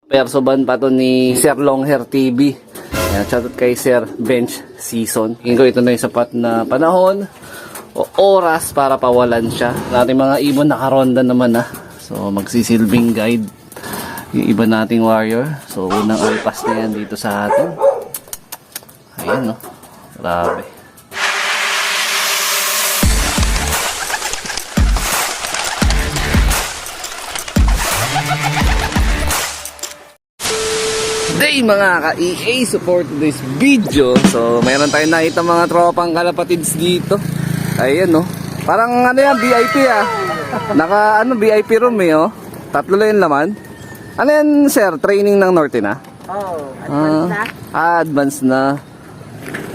Perso ban pa to ni Sir Longhair TV. Ayan, shoutout kay Sir Bench Season. Tingin ko ito na yung sapat na panahon o oras para pawalan siya. Ating mga ibon nakaronda naman na. So magsisilbing guide yung iba nating warrior. So unang alpas na yan dito sa atin. Ayan, no. Grabe. Day mga ka-EA, support this video. So mayroon tayong nakita mga tropang kalapatids dito. Ayan, no. Parang ano yan, VIP ah. Naka ano, VIP room eh, oh. Tatlo lang yung laman. Ano yan sir, training ng Norte na? Advance na. Advance na.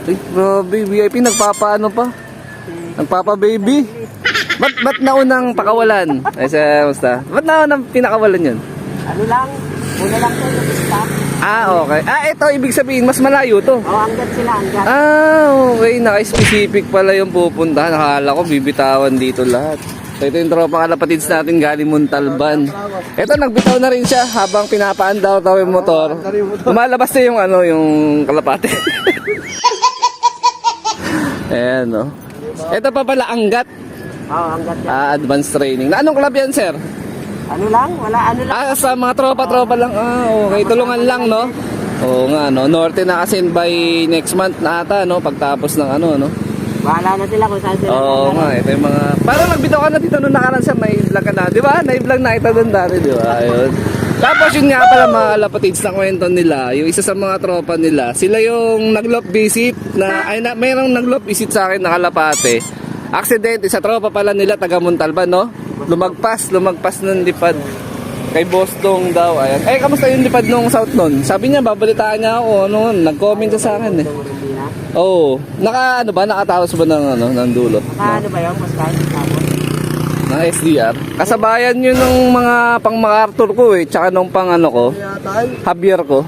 Ay, grabe, VIP nagpapaano pa? Nagpapa-baby? Ba't naunang pakawalan? Ay, sir, musta? Ba't naunang pinakawalan yun? Ano lang, muna lang to yung stop. Okay. Ito, ibig sabihin, mas malayo to. Hanggat sila, hanggat. Okay. Naka-specific pala yung pupuntahan. Nakala ko, bibitawan dito lahat. So, ito yung tropang kalapatids natin galing Montalban. Ito, nagbitaw na rin siya habang pinapaandaw daw yung motor. Lumalabas na yung, yung kalapate. Ayan, no. Ito pa pala, anggat. Hanggat yan. Advanced training. Na anong club yan, sir? Ano lang, wala ano lang. Sa mga tropa-tropa lang. Okay. Tulungan lang, no? Oo nga, no? Norte na kasi by next month na ata, no? Pagtapos ng no? Bahala na sila kung saan sila. Oo nga, ito yung mga... Parang nagbitaw ka na dito nung nakaraan, sir. Nai-vlog ka na. Di ba? Nai-vlog na ito doon dati, di ba? Ayun. Tapos yun nga pala mga kalapatids na kwento nila. Yung isa sa mga tropa nila. Sila yung nag-lop visit na... Mayroong nag-lop visit sa akin na kalapate. Aksidente, sa tropa pala nila, taga Montalban, no? Lumagpas ng lipad kay Boston daw. Ayan. Kamusta yung lipad nung south nun? Sabi niya, babalitaan niya ako. Nag-comment siya sa akin eh. Oo. Nakatawas ba ng dulo? Ano ba yung postcard? Ng SDR. Kasabayan yun ng mga pang MacArthur ko eh. Tsaka nung pang ko. Javier ko.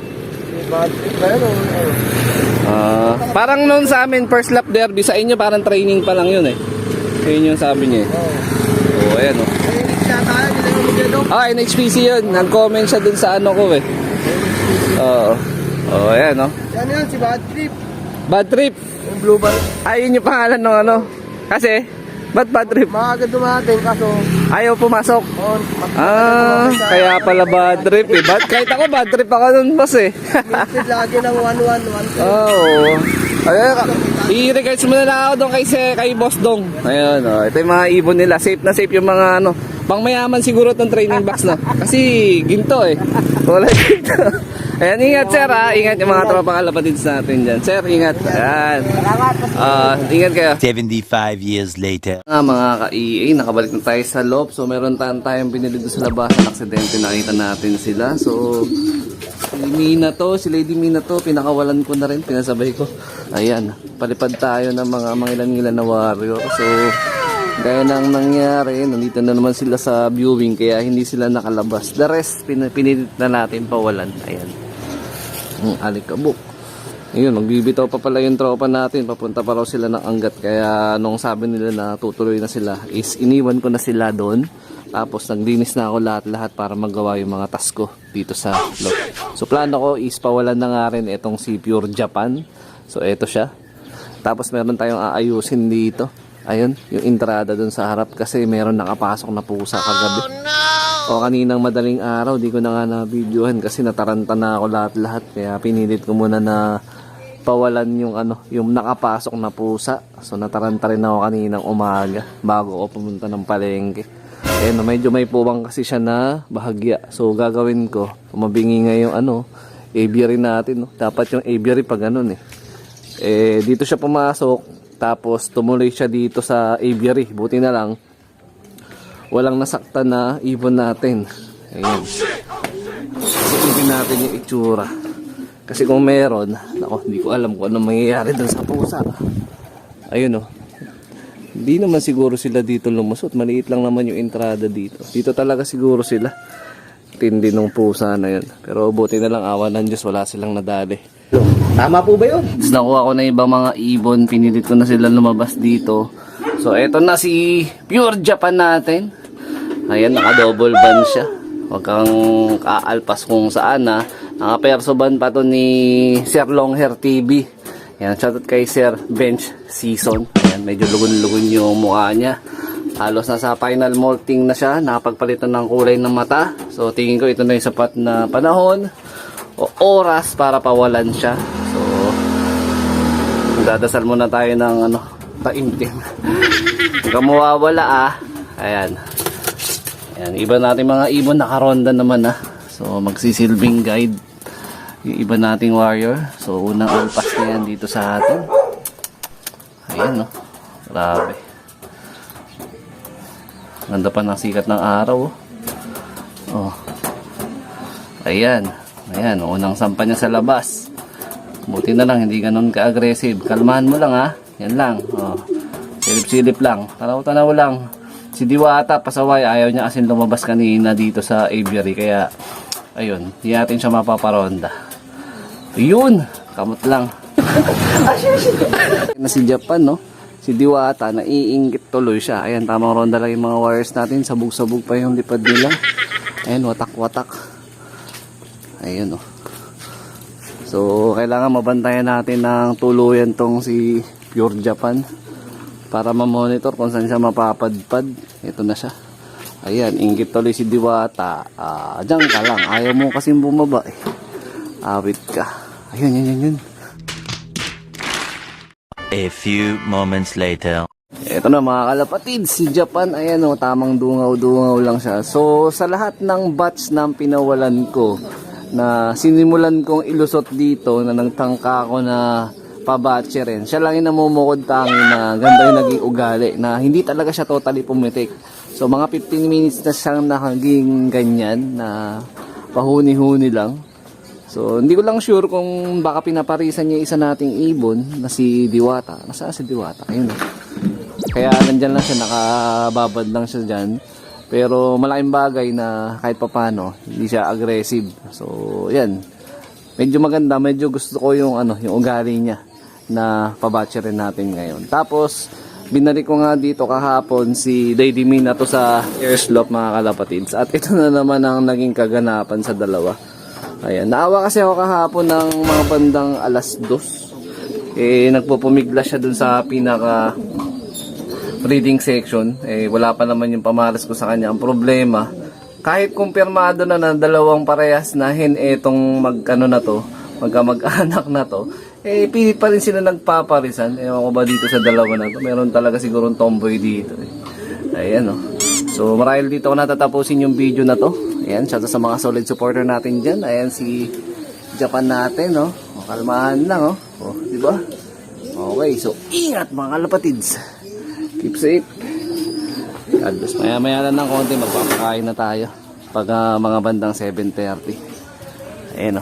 Parang noon sa amin, first lap derby. Sa inyo parang training pa lang yun eh. Yun yung sabi niya eh. Ayan o. NHPC yun. Nag-comment siya dun sa ko eh. Ayan o. Yan yun, si Bad Trip. Bad Trip? Yung Blue Bar. Yun yung pangalan ng Kasi, ba't Bad Trip? Maaga dumating kaso. Ayaw pumasok? Kaya pala Bad Trip eh. Kahit ako Bad Trip ako nun boss eh. Minted lagi ng 1-1, 1-2. Oo. I-regards mo na lang ako doon kay Boss Dong. Ayun, ito yung mga ibon nila. Safe na safe yung mga pangmayaman siguro itong training box na. Kasi ginto eh. Wala ginto. Ayan, ingat sir ha. Ingat yung mga tropang kalapatids natin dyan. Sir, ingat. Ayan. Ingat kayo. 75 years later. Mga ka-EA, nakabalik na tayo sa loob. So meron tayong binili doon sa labas. Aksidente, nakita natin sila. So si Lady Mina to, pinakawalan ko na rin, pinasabay ko. Ayan, palipad tayo ng mga ilan na warrior. So gaya nang nangyari, nandito na naman sila sa viewing kaya hindi sila nakalabas. The rest, pinilit na natin pawalan. Ayan, alikabok. Ayun, magbibitaw pa pala yung tropa natin. Papunta pa raw sila ng anggat. Kaya nung sabi nila na tutuloy na sila, is iniwan ko na sila doon. Tapos naglinis na ako lahat-lahat para magawa yung mga task ko dito sa loob. So plano ko is pawalan na nga rin itong si Pure Japan. So eto siya. Tapos meron tayong aayusin dito. Ayun, yung entrada doon sa harap kasi meron nakapasok na pusa kagabi. O kaninang madaling araw, di ko na nga na-videohan kasi nataranta na ako lahat-lahat. Kaya pinilit ko muna na pawalan yung nakapasok na pusa. So nataranta rin ako kaninang umaga bago ako pumunta ng palengke. Medyo may puwang kasi siya na bahagya. So gagawin ko, mabingi nga yung aviary natin. Dapat yung aviary pag dito siya pumasok. Tapos tumuloy siya dito sa aviary. Buti na lang walang nasaktan na ibon natin. Ayan. Isipin natin yung itsura. Kasi kung meron, hindi ko alam kung ano mangyayari dun sa pusa. Ayun Hindi naman siguro sila dito lumusot. Maliit lang naman yung entrada dito. Dito talaga siguro sila. Tindi nung pusa na yun. Pero buti na lang, awa ng Diyos, wala silang nadali. Tama po ba yun? Tapos nakuha ko na ibang mga ibon. Pinilit ko na sila lumabas dito. So eto na si Pure Japan natin. Ayan, naka double band siya. Huwag kang kaalpas kung saan ha. Nakapersoban pa to ni Sir Longhair TV. Yan, shoutout kay Sir Bench Season. Ayan, medyo lugon-lugon yung mukha niya. Halos nasa final molting na siya. Nakapagpalitan ng kulay ng mata. So tingin ko ito na yung sapat na panahon o oras para pawalan siya. So dadasal muna tayo ng taimtim. Huwag kang mawawala ah. Ayan. Ayan, iba natin mga ibon nakaronda naman ah. So magsisilbing guide yung iba nating warrior. So unang alpas na yan dito sa atin. Ayan no. Grabe. Ganda pa ng sikat ng araw oh. Ayan. Ayan, unang sampa niya sa labas. Buti na lang, hindi ganun ka-aggressive. Kalmahan mo lang ha. Yan lang oh. Silip-silip lang. Tanaw-tanaw lang. Si Diwata, pasaway, ayaw niya kasi lumabas kanina dito sa aviary. Kaya, ayun, hindi natin siya mapaparonda. Yun! Kamot lang. Na si Japan, no? Si Diwata, naiinggit tuloy siya. Ayan, tamang ronda lang yung mga warriors natin. Sabog-sabog pa yung lipad nila. Ayan, watak-watak. Ayun, no? So, kailangan mabantayan natin ng tuluyan tong si Pure Japan. Para ma-monitor kung saan siya mapapadpad. Ito na siya. Ayan, inggit tuloy si Diwata. Diyan ka lang. Ayaw mo kasing bumaba eh. Awit ka. Ayun, yun. A few moments later. Ito na mga kalapatid. Si Japan, ayan o, tamang dungaw-dungaw lang siya. So, sa lahat ng batch na pinawalan ko, na sinimulan kong ilusot dito, na nagtangka ko na pabatche rin. Siya lang yung namumukod tangi na ganda yung naging ugali na hindi talaga siya totally pumitik. So mga 15 minutes na siyang naging ganyan na pahuni-huni lang. So hindi ko lang sure kung baka pinaparisan niya isa nating ibon na si Diwata. Nasaan si Diwata? Ayun. Kaya nandyan lang siya, nakababad lang siya dyan. Pero malaking bagay na kahit papano hindi siya aggressive. So yan. Medyo maganda, medyo gusto ko yung yung ugali niya na pabatche rin natin ngayon. Tapos binalik ko nga dito kahapon si Lady Mina to sa air slope mga kalapatids. At ito na naman ang naging kaganapan sa dalawa. Ayan, naawa kasi ako kahapon ng mga bandang 2:00. Nagpupumigla siya dun sa pinaka breeding section. Wala pa naman yung pamaras ko sa kanya. Ang problema, kahit kumpirmado na dalawang parehas na hen etong magkamag-anak na to, pilit pa rin sila nagpaparisan. Ewan ko ba dito sa dalawa na to, meron talaga sigurong tomboy dito Ayan So marahil dito ko natatapusin yung video na to. Ayan, shout out sa mga solid supporter natin dyan. Ayan si Japan natin kalmahan lang diba? Okay, so ingat mga kalapatids. Keep safe. God bless. Maya-maya lang ng konti, magpapakain na tayo pag mga bandang 7:30. Ayan